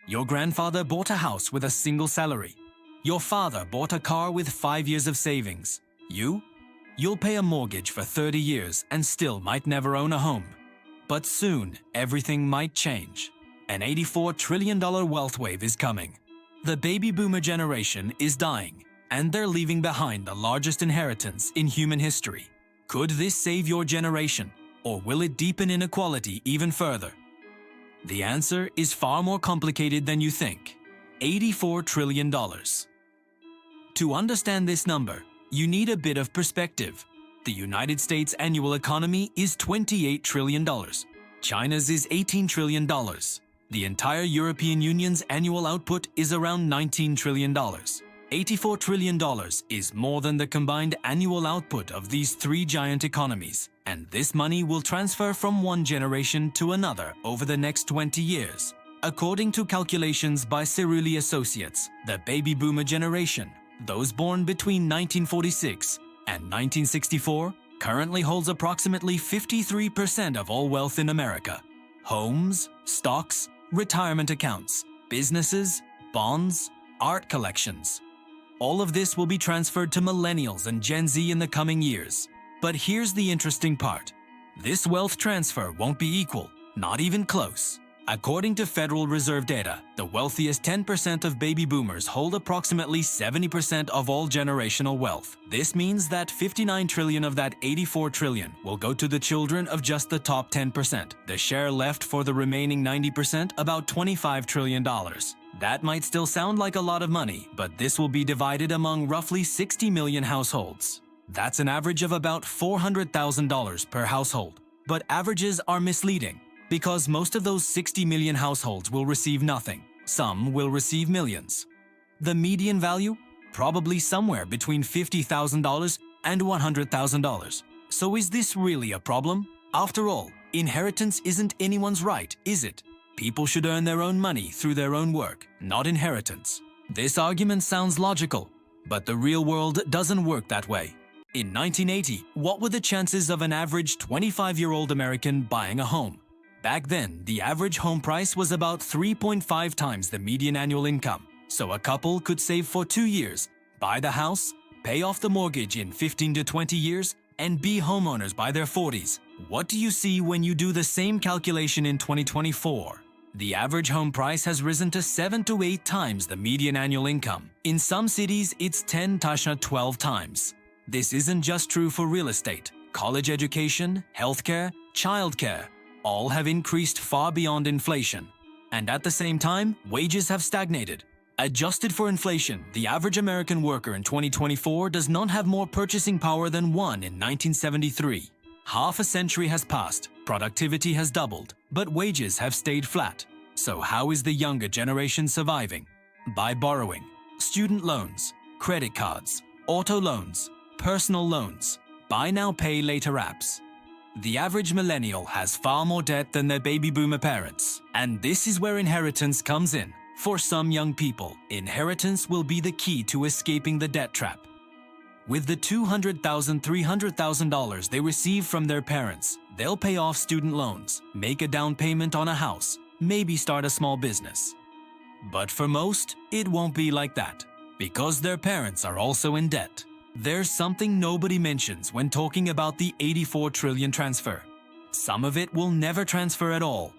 Your grandfather bought a house with a single salary. Your father bought a car with 5 years of savings. You'll pay a mortgage for 30 years and still might never own a home. But soon, everything might change. An $84 trillion wealth wave is coming. The baby boomer generation is dying, and they're leaving behind the largest inheritance in human history. Could this save your generation, or will it deepen inequality even further? The answer is far more complicated than you think. $84 trillion. To understand this number, you need a bit of perspective. The United States' annual economy is $28 trillion. China's is $18 trillion. The entire European Union's annual output is around $19 trillion. $84 trillion is more than the combined annual output of these three giant economies, and this money will transfer from one generation to another over the next 20 years. According to calculations by Cerulli Associates, the baby boomer generation, those born between 1946 and 1964, currently holds approximately 53% of all wealth in America. Homes, stocks, retirement accounts, businesses, bonds, art collections. All of this will be transferred to millennials and Gen Z in the coming years. But here's the interesting part. This wealth transfer won't be equal, not even close. According to Federal Reserve data, the wealthiest 10% of baby boomers hold approximately 70% of all generational wealth. This means that $59 trillion of that $84 trillion will go to the children of just the top 10%. The share left for the remaining 90%, about $25 trillion. That might still sound like a lot of money, but this will be divided among roughly 60 million households. That's an average of about $400,000 per household. But averages are misleading, because most of those 60 million households will receive nothing. Some will receive millions. The median value? Probably somewhere between $50,000 and $100,000. So is this really a problem? After all, inheritance isn't anyone's right, is it? People should earn their own money through their own work, not inheritance. This argument sounds logical, but the real world doesn't work that way. In 1980, what were the chances of an average 25-year-old American buying a home? Back then, the average home price was about 3.5 times the median annual income. So a couple could save for 2 years, buy the house, pay off the mortgage in 15 to 20 years, and be homeowners by their 40s. What do you see when you do the same calculation in 2024? The average home price has risen to 7 to 8 times the median annual income. In some cities, it's 10 to 12 times. This isn't just true for real estate. College education, healthcare, childcare, all have increased far beyond inflation. And at the same time, wages have stagnated. Adjusted for inflation, the average American worker in 2024 does not have more purchasing power than one in 1973. Half a century has passed, productivity has doubled, but wages have stayed flat. So how is the younger generation surviving? By borrowing. Student loans, credit cards, auto loans, personal loans, buy now pay later apps. The average millennial has far more debt than their baby boomer parents. And this is where inheritance comes in. For some young people, inheritance will be the key to escaping the debt trap. With the $200,000, $300,000 they receive from their parents, they'll pay off student loans, make a down payment on a house, maybe start a small business. But for most, it won't be like that, because their parents are also in debt. There's something nobody mentions when talking about the $84 trillion transfer. Some of it will never transfer at all.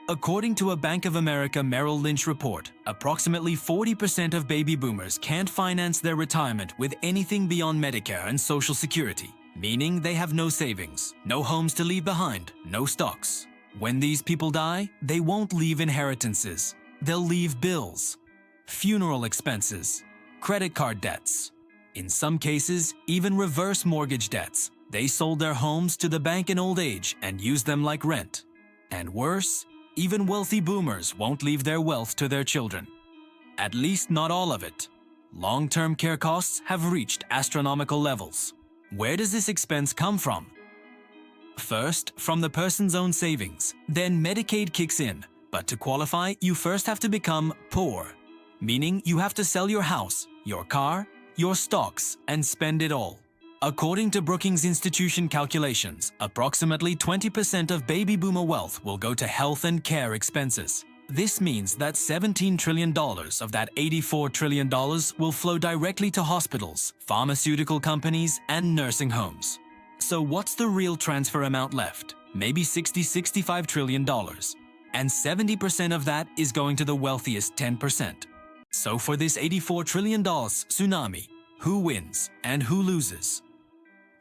According to a Bank of America Merrill Lynch report, approximately 40% of baby boomers can't finance their retirement with anything beyond Medicare and Social Security, meaning they have no savings, no homes to leave behind, no stocks. When these people die, they won't leave inheritances. They'll leave bills, funeral expenses, credit card debts. In some cases, even reverse mortgage debts. They sold their homes to the bank in old age and used them like rent. And worse, even wealthy boomers won't leave their wealth to their children. At least not all of it. Long-term care costs have reached astronomical levels. Where does this expense come from? First, from the person's own savings. Then Medicaid kicks in. But to qualify, you first have to become poor. Meaning you have to sell your house, your car, your stocks, and spend it all. According to Brookings Institution calculations, approximately 20% of baby boomer wealth will go to health and care expenses. This means that $17 trillion of that $84 trillion will flow directly to hospitals, pharmaceutical companies, and nursing homes. So what's the real transfer amount left? Maybe $65 trillion. And 70% of that is going to the wealthiest 10%. So for this $84 trillion tsunami, who wins and who loses?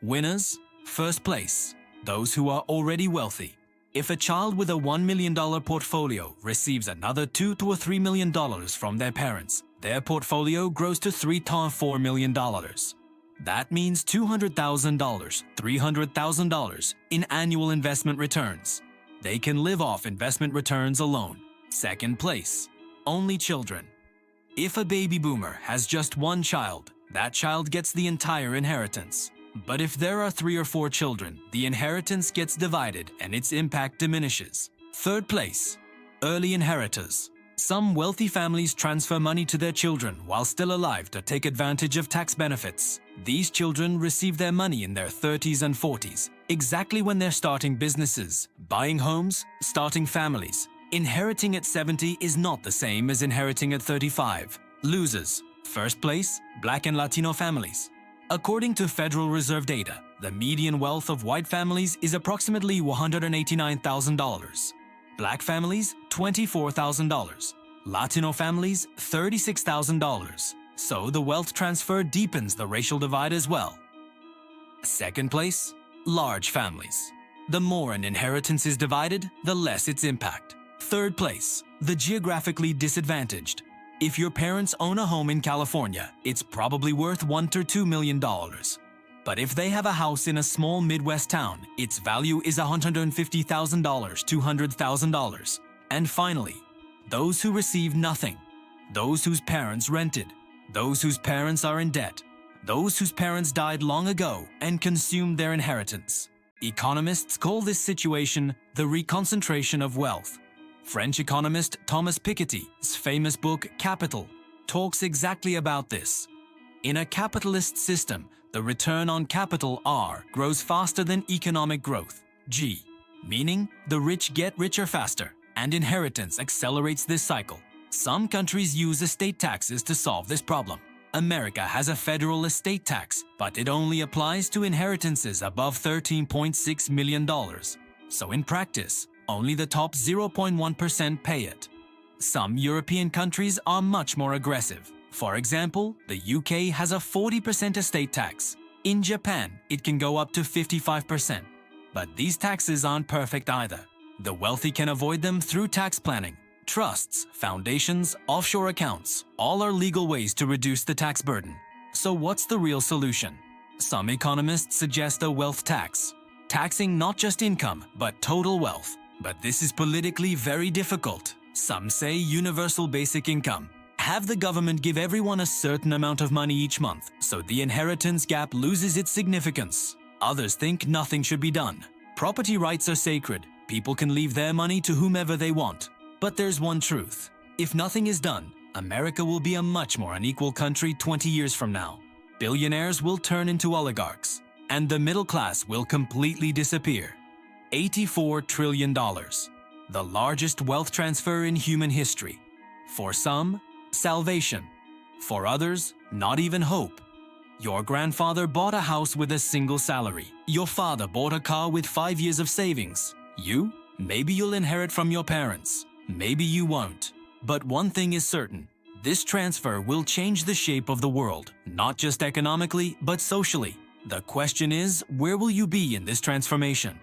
Winners, first place, those who are already wealthy. If a child with a $1 million portfolio receives another $2 to $3 million from their parents, their portfolio grows to $3 to $4 million. That means $200,000, $300,000 in annual investment returns. They can live off investment returns alone. Second place, only children. If a baby boomer has just one child, that child gets the entire inheritance. But if there are 3 or 4 children, the inheritance gets divided and its impact diminishes. Third place, early inheritors. Some wealthy families transfer money to their children while still alive to take advantage of tax benefits. These children receive their money in their 30s and 40s, exactly when they're starting businesses, buying homes, starting families. Inheriting at 70 is not the same as inheriting at 35. Losers. First place, Black and Latino families. According to Federal Reserve data, the median wealth of white families is approximately $189,000. Black families, $24,000. Latino families, $36,000. So the wealth transfer deepens the racial divide as well. Second place, large families. The more an inheritance is divided, the less its impact. Third place, the geographically disadvantaged. If your parents own a home in California, it's probably worth $1 to $2 million. But if they have a house in a small Midwest town, its value is $150,000, $200,000. And finally, those who receive nothing, those whose parents rented, those whose parents are in debt, those whose parents died long ago and consumed their inheritance. Economists call this situation the reconcentration of wealth. French economist Thomas Piketty's famous book Capital talks exactly about this. In a capitalist system, the return on capital R grows faster than economic growth, G, meaning the rich get richer faster, and inheritance accelerates this cycle. Some countries use estate taxes to solve this problem. America has a federal estate tax, but it only applies to inheritances above $13.6 million. So in practice, only the top 0.1% pay it. Some European countries are much more aggressive. For example, the UK has a 40% estate tax. In Japan, it can go up to 55%. But these taxes aren't perfect either. The wealthy can avoid them through tax planning. Trusts, foundations, offshore accounts, all are legal ways to reduce the tax burden. So what's the real solution? Some economists suggest a wealth tax, taxing not just income, but total wealth. But this is politically very difficult. Some say universal basic income. Have the government give everyone a certain amount of money each month, so the inheritance gap loses its significance. Others think nothing should be done. Property rights are sacred. People can leave their money to whomever they want. But there's one truth. If nothing is done, America will be a much more unequal country 20 years from now. Billionaires will turn into oligarchs, and the middle class will completely disappear. $84 trillion, the largest wealth transfer in human history. For some, salvation. For others, not even hope. Your grandfather bought a house with a single salary. Your father bought a car with 5 years of savings. You? Maybe you'll inherit from your parents. Maybe you won't. But one thing is certain. This transfer will change the shape of the world, not just economically, but socially. The question is, where will you be in this transformation?